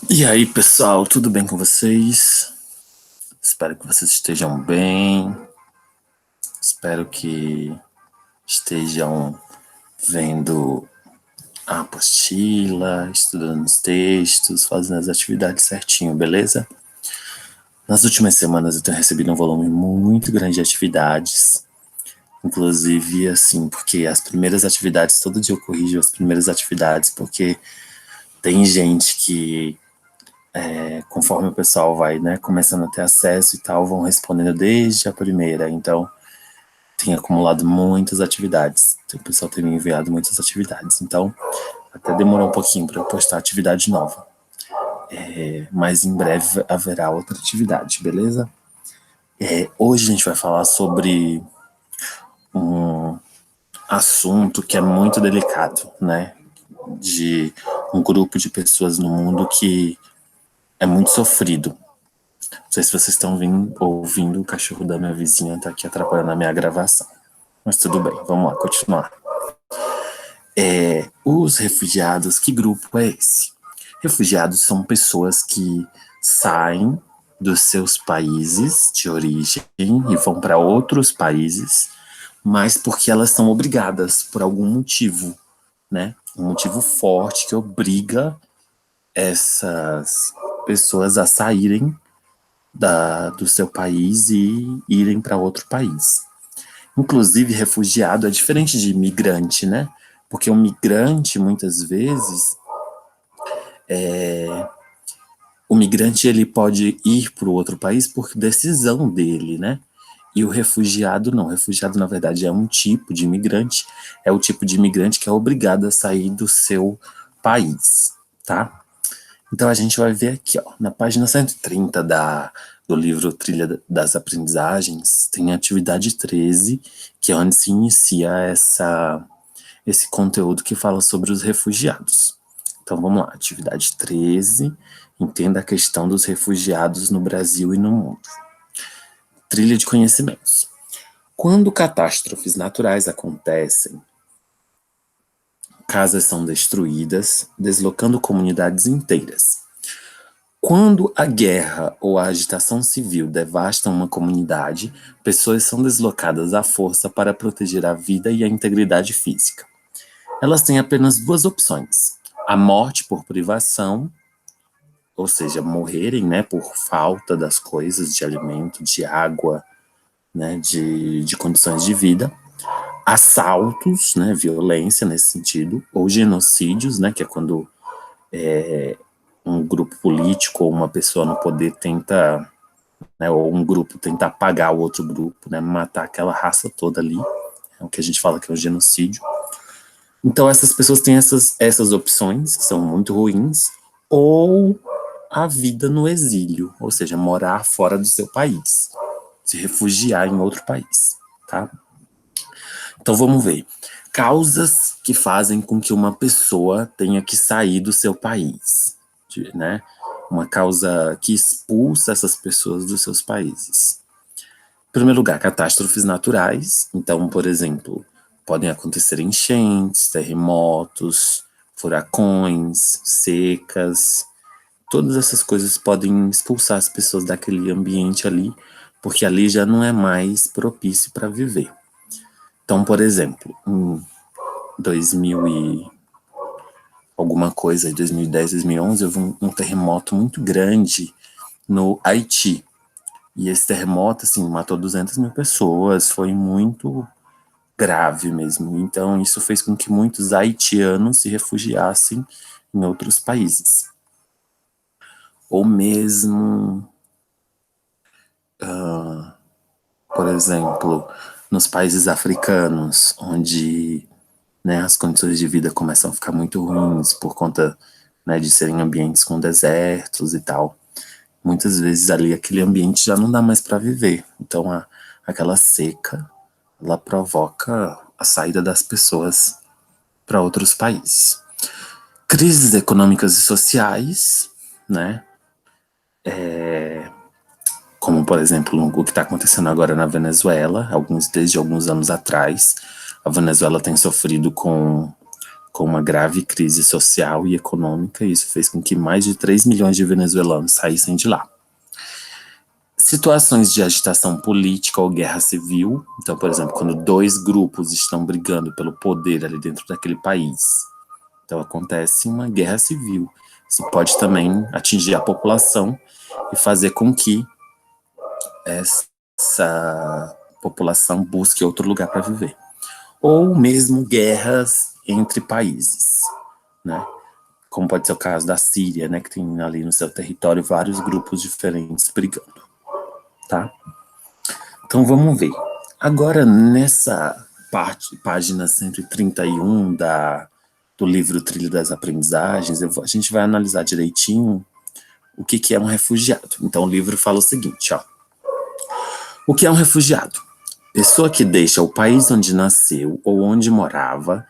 E aí, pessoal, tudo bem com vocês? Espero que vocês estejam bem. Espero que estejam vendo a apostila, estudando os textos, fazendo as atividades certinho, beleza? Nas últimas semanas eu tenho recebido um volume muito grande de atividades. Inclusive, assim, porque as primeiras atividades, todo dia eu corrijo as primeiras atividades, porque tem gente que conforme o pessoal vai, né, começando a ter acesso e tal, vão respondendo desde a primeira. Então, tem acumulado muitas atividades. O pessoal tem me enviado muitas atividades. Então, até demorou um pouquinho para eu postar atividade nova. Mas em breve haverá outra atividade, beleza? Hoje a gente vai falar sobre um assunto que é muito delicado, né? De um grupo de pessoas no mundo que é muito sofrido. Não sei se vocês estão ouvindo o cachorro da minha vizinha, tá aqui atrapalhando a minha gravação. Mas tudo bem, vamos lá, continuar. Os refugiados, que grupo é esse? Refugiados são pessoas que saem dos seus países de origem e vão para outros países, mas porque elas são obrigadas por algum motivo, né? Um motivo forte que obriga essas pessoas a saírem do seu país e irem para outro país. Inclusive, refugiado é diferente de imigrante, né? Porque o migrante, muitas vezes, o migrante ele pode ir para o outro país por decisão dele, né? E o refugiado não. O refugiado, na verdade, é um tipo de imigrante, é o tipo de imigrante que é obrigado a sair do seu país, tá? Então a gente vai ver aqui, ó, na página 130 do livro Trilha das Aprendizagens, tem a atividade 13, que é onde se inicia esse conteúdo que fala sobre os refugiados. Então vamos lá, atividade 13, entenda a questão dos refugiados no Brasil e no mundo. Trilha de conhecimentos. Quando catástrofes naturais acontecem, casas são destruídas, deslocando comunidades inteiras. Quando a guerra ou a agitação civil devastam uma comunidade, pessoas são deslocadas à força para proteger a vida e a integridade física. Elas têm apenas duas opções: a morte por privação, ou seja, morrerem, né, por falta das coisas, de alimento, de água, né, de condições de vida, assaltos, né, violência nesse sentido, ou genocídios, né, que é quando um grupo político ou uma pessoa no poder tenta, né, ou um grupo tenta apagar o outro grupo, né, matar aquela raça toda ali, é o que a gente fala que é um genocídio. Então essas pessoas têm essas opções, que são muito ruins, ou a vida no exílio, ou seja, morar fora do seu país, se refugiar em outro país, tá? Então vamos ver. Causas que fazem com que uma pessoa tenha que sair do seu país, né? Uma causa que expulsa essas pessoas dos seus países. Em primeiro lugar, catástrofes naturais. Então, por exemplo, podem acontecer enchentes, terremotos, furacões, secas. Todas essas coisas podem expulsar as pessoas daquele ambiente ali, porque ali já não é mais propício para viver. Então, por exemplo, em 2000 e alguma coisa, em 2010, 2011, houve um terremoto muito grande no Haiti. E esse terremoto, assim, matou 200 mil pessoas, foi muito grave mesmo. Então, isso fez com que muitos haitianos se refugiassem em outros países. Ou mesmo, por exemplo, nos países africanos, onde, né, as condições de vida começam a ficar muito ruins por conta, né, de serem ambientes com desertos e tal. Muitas vezes ali aquele ambiente já não dá mais para viver. Então aquela seca, ela provoca a saída das pessoas para outros países. Crises econômicas e sociais, né? Como, por exemplo, o que está acontecendo agora na Venezuela, desde alguns anos atrás. A Venezuela tem sofrido com com uma grave crise social e econômica, e isso fez com que mais de 3 milhões de venezuelanos saíssem de lá. Situações de agitação política ou guerra civil, então, por exemplo, quando dois grupos estão brigando pelo poder ali dentro daquele país, então acontece uma guerra civil. Isso pode também atingir a população e fazer com que essa população busque outro lugar para viver. Ou mesmo guerras entre países, né? Como pode ser o caso da Síria, né, que tem ali no seu território vários grupos diferentes brigando, tá? Então vamos ver. Agora nessa página 131 do livro Trilha das Aprendizagens, a gente vai analisar direitinho o que é um refugiado. Então o livro fala o seguinte, ó. O que é um refugiado? Pessoa que deixa o país onde nasceu ou onde morava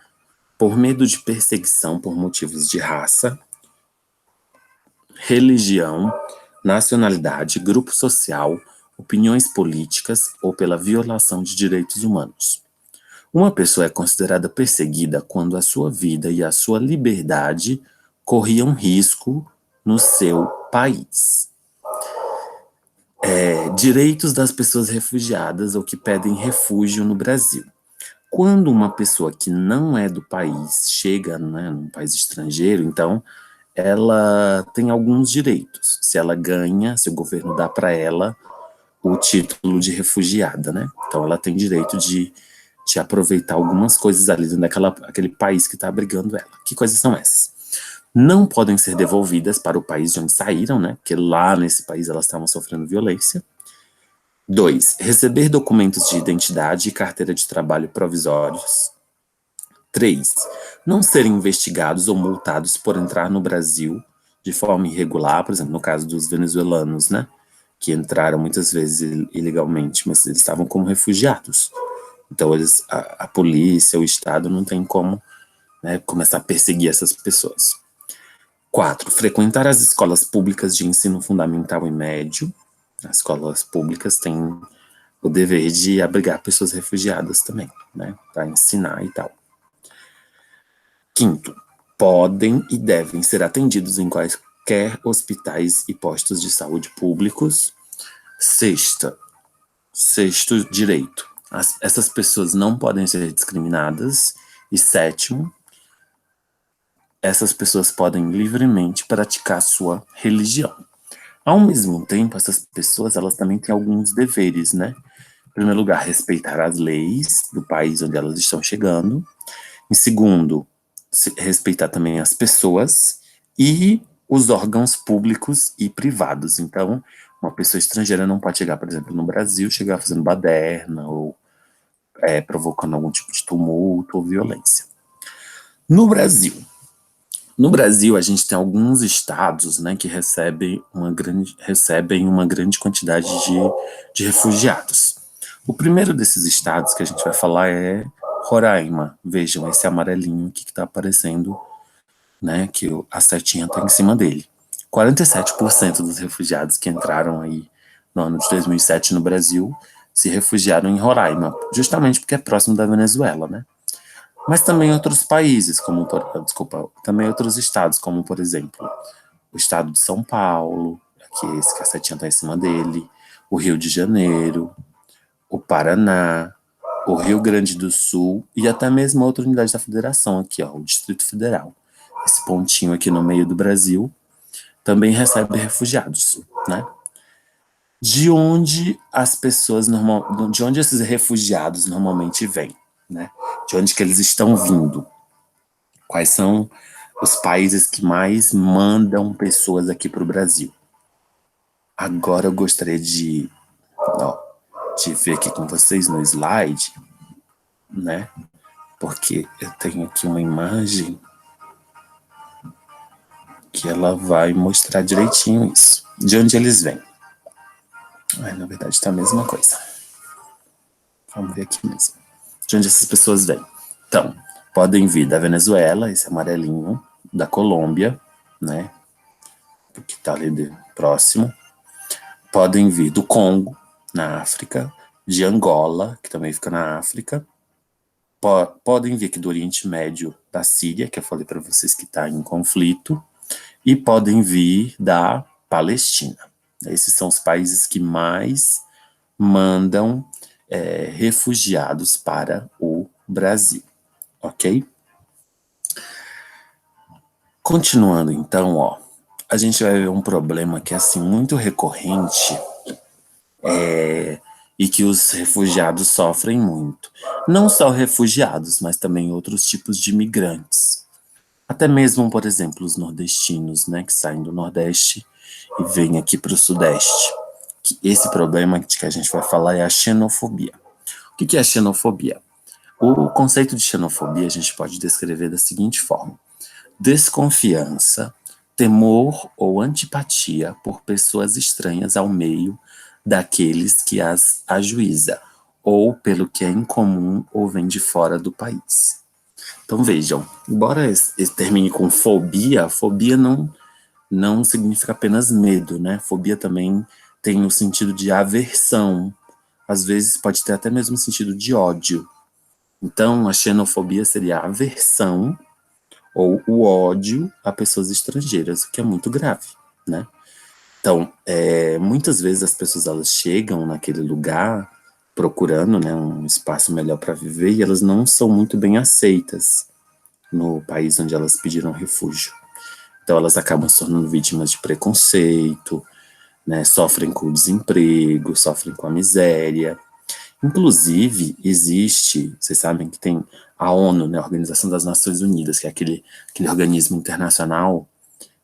por medo de perseguição por motivos de raça, religião, nacionalidade, grupo social, opiniões políticas ou pela violação de direitos humanos. Uma pessoa é considerada perseguida quando a sua vida e a sua liberdade corriam risco no seu país. Direitos das pessoas refugiadas ou que pedem refúgio no Brasil. Quando uma pessoa que não é do país chega, né, num país estrangeiro, então ela tem alguns direitos. Se ela ganha, se o governo dá para ela o título de refugiada, né? Então ela tem direito de aproveitar algumas coisas ali dentro daquele país que está abrigando ela. Que coisas são essas? Não podem ser devolvidas para o país de onde saíram, né? Porque lá nesse país elas estavam sofrendo violência. 2. Receber documentos de identidade e carteira de trabalho provisórios. 3. Não serem investigados ou multados por entrar no Brasil de forma irregular, por exemplo, no caso dos venezuelanos, né? Que entraram muitas vezes ilegalmente, mas eles estavam como refugiados. Então a polícia, o Estado não tem como, né, começar a perseguir essas pessoas. 4. Frequentar as escolas públicas de ensino fundamental e médio. As escolas públicas têm o dever de abrigar pessoas refugiadas também, né, para ensinar e tal. 5. Podem e devem ser atendidos em quaisquer hospitais e postos de saúde públicos. 6. Sexto direito. Essas pessoas não podem ser discriminadas. E 7. Essas pessoas podem livremente praticar sua religião. Ao mesmo tempo, essas pessoas, elas também têm alguns deveres, né? Em primeiro lugar, respeitar as leis do país onde elas estão chegando. Em segundo, respeitar também as pessoas e os órgãos públicos e privados. Então, uma pessoa estrangeira não pode chegar, por exemplo, no Brasil, chegar fazendo baderna ou provocando algum tipo de tumulto ou violência. No Brasil, a gente tem alguns estados, né, que recebem uma grande quantidade de refugiados. O primeiro desses estados que a gente vai falar é Roraima. Vejam esse amarelinho aqui que está aparecendo, né, que a setinha está em cima dele. 47% dos refugiados que entraram aí no ano de 2007 no Brasil se refugiaram em Roraima, justamente porque é próximo da Venezuela, né? Mas também outros países, também outros estados, como por exemplo, o estado de São Paulo, aqui esse que a setinha está em cima dele, o Rio de Janeiro, o Paraná, o Rio Grande do Sul e até mesmo outra unidade da federação aqui, ó, o Distrito Federal. Esse pontinho aqui no meio do Brasil também recebe refugiados, né? De onde de onde esses refugiados normalmente vêm, né? De onde que eles estão vindo? Quais são os países que mais mandam pessoas aqui para o Brasil? Agora eu gostaria de ver aqui com vocês no slide, né? Porque eu tenho aqui uma imagem que ela vai mostrar direitinho isso. De onde eles vêm? Na verdade está a mesma coisa. Vamos ver aqui mesmo. De onde essas pessoas vêm? Então, podem vir da Venezuela, esse amarelinho, da Colômbia, né? Que está ali próximo. Podem vir do Congo, na África, de Angola, que também fica na África, podem vir aqui do Oriente Médio, da Síria, que eu falei para vocês que está em conflito, e podem vir da Palestina. Esses são os países que mais mandam refugiados para o Brasil, ok? Continuando então, ó, a gente vai ver um problema que é assim muito recorrente e que os refugiados sofrem muito. Não só refugiados, mas também outros tipos de imigrantes. Até mesmo, por exemplo, os nordestinos, né, que saem do Nordeste e vêm aqui para o Sudeste. Esse problema que a gente vai falar é a xenofobia. O que é a xenofobia? O conceito de xenofobia a gente pode descrever da seguinte forma: desconfiança, temor ou antipatia por pessoas estranhas ao meio daqueles que as ajuiza, ou pelo que é incomum ou vem de fora do país. Então vejam, embora esse termine com fobia, fobia não significa apenas medo, né? Fobia também tem o sentido de aversão, às vezes pode ter até mesmo o sentido de ódio. Então a xenofobia seria a aversão ou o ódio a pessoas estrangeiras, o que é muito grave, né? Então, muitas vezes as pessoas elas chegam naquele lugar procurando, né, um espaço melhor para viver e elas não são muito bem aceitas no país onde elas pediram refúgio. Então elas acabam se tornando vítimas de preconceito, né, sofrem com o desemprego, sofrem com a miséria. Inclusive, existe, vocês sabem que tem a ONU, né, a Organização das Nações Unidas, que é aquele organismo internacional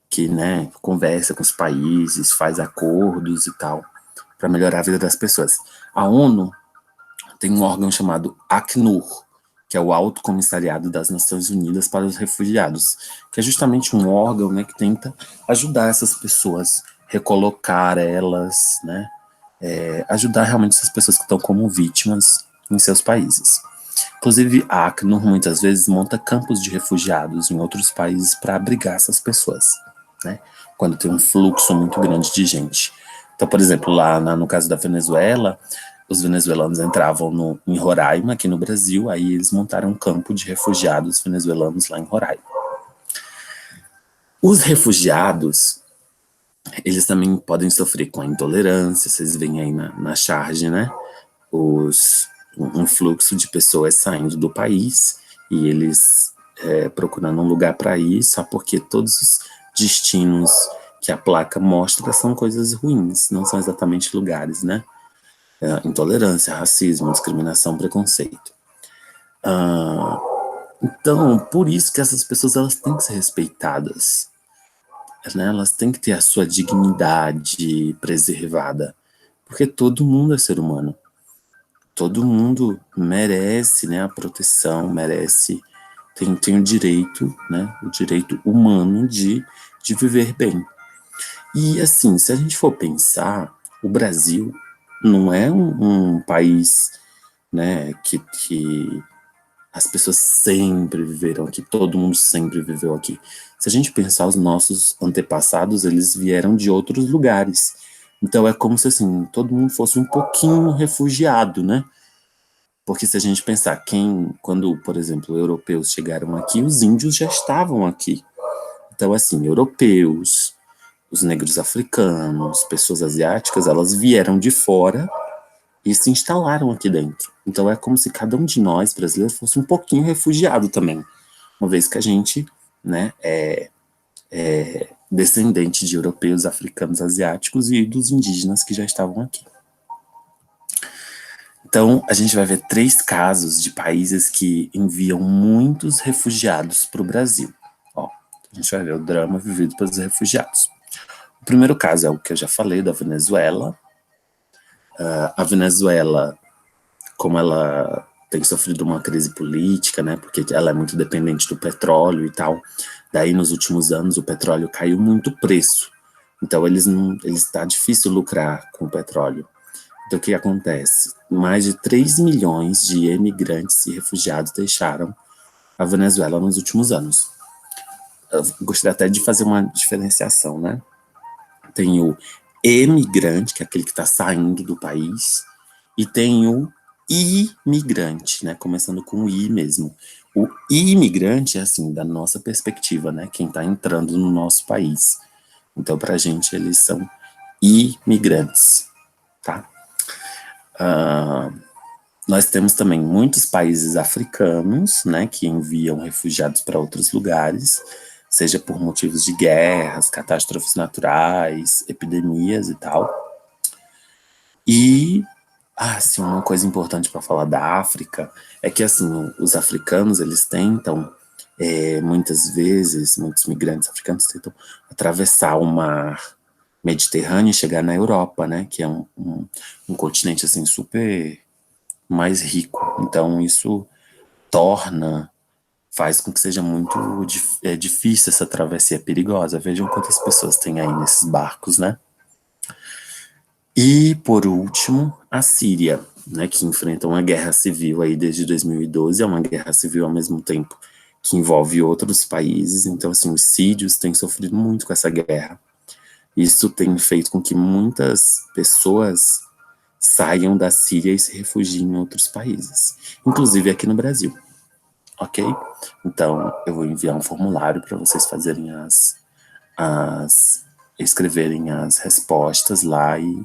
que, né, conversa com os países, faz acordos e tal, para melhorar a vida das pessoas. A ONU tem um órgão chamado Acnur, que é o Alto Comissariado das Nações Unidas para os Refugiados, que é justamente um órgão, né, que tenta ajudar essas pessoas, recolocar elas, né, ajudar realmente essas pessoas que estão como vítimas em seus países. Inclusive, a Acnur muitas vezes monta campos de refugiados em outros países para abrigar essas pessoas, né, quando tem um fluxo muito grande de gente. Então, por exemplo, lá no caso da Venezuela, os venezuelanos entravam em Roraima, aqui no Brasil, aí eles montaram um campo de refugiados venezuelanos lá em Roraima. Os refugiados, eles também podem sofrer com a intolerância, vocês veem aí na charge, né? Um fluxo de pessoas saindo do país e eles procurando um lugar para ir, só porque todos os destinos que a placa mostra são coisas ruins, não são exatamente lugares, né? Intolerância, racismo, discriminação, preconceito. Então, por isso que essas pessoas elas têm que ser respeitadas, né? Elas têm que ter a sua dignidade preservada, porque todo mundo é ser humano, todo mundo merece, né, a proteção, merece, tem o direito, né, o direito humano de viver bem. E assim, se a gente for pensar, o Brasil não é um país, né, que as pessoas sempre viveram aqui, todo mundo sempre viveu aqui. Se a gente pensar, os nossos antepassados, eles vieram de outros lugares. Então é como se assim, todo mundo fosse um pouquinho refugiado, né? Porque se a gente pensar quando, por exemplo, europeus chegaram aqui, os índios já estavam aqui. Então, assim, europeus, os negros africanos, pessoas asiáticas, elas vieram de fora e se instalaram aqui dentro. Então é como se cada um de nós, brasileiros, fosse um pouquinho refugiado também, uma vez que a gente, né, é descendente de europeus, africanos, asiáticos e dos indígenas que já estavam aqui. Então a gente vai ver 3 casos de países que enviam muitos refugiados para o Brasil. Ó, a gente vai ver o drama vivido pelos refugiados. O primeiro caso é o que eu já falei, da Venezuela. A Venezuela, como ela tem sofrido uma crise política, né, porque ela é muito dependente do petróleo e tal, daí nos últimos anos o petróleo caiu muito o preço, então está difícil lucrar com o petróleo. Então o que acontece? Mais de 3 milhões de emigrantes e refugiados deixaram a Venezuela nos últimos anos. Eu gostaria até de fazer uma diferenciação, né? Tem o emigrante, que é aquele que está saindo do país, e tem o imigrante, né? Começando com o I mesmo. O imigrante é assim, da nossa perspectiva, né? Quem está entrando no nosso país. Então, para a gente, eles são imigrantes, tá? Nós temos também muitos países africanos, né, que enviam refugiados para outros lugares, seja por motivos de guerras, catástrofes naturais, epidemias e tal. E, assim, uma coisa importante para falar da África é que, assim, os africanos, eles tentam, muitas vezes, muitos migrantes africanos tentam atravessar o mar Mediterrâneo e chegar na Europa, né, que é um continente, assim, super mais rico. Então, isso torna, faz com que seja muito difícil essa travessia perigosa. Vejam quantas pessoas tem aí nesses barcos, né? E, por último, a Síria, né, que enfrenta uma guerra civil aí desde 2012, é uma guerra civil ao mesmo tempo que envolve outros países. Então, assim, os sírios têm sofrido muito com essa guerra. Isso tem feito com que muitas pessoas saiam da Síria e se refugiem em outros países, inclusive aqui no Brasil, ok? Então, eu vou enviar um formulário para vocês fazerem escreverem as respostas lá e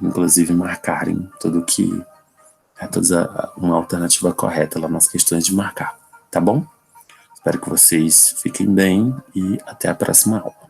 inclusive marcarem tudo que é toda uma alternativa correta lá nas questões de marcar, tá bom? Espero que vocês fiquem bem e até a próxima aula.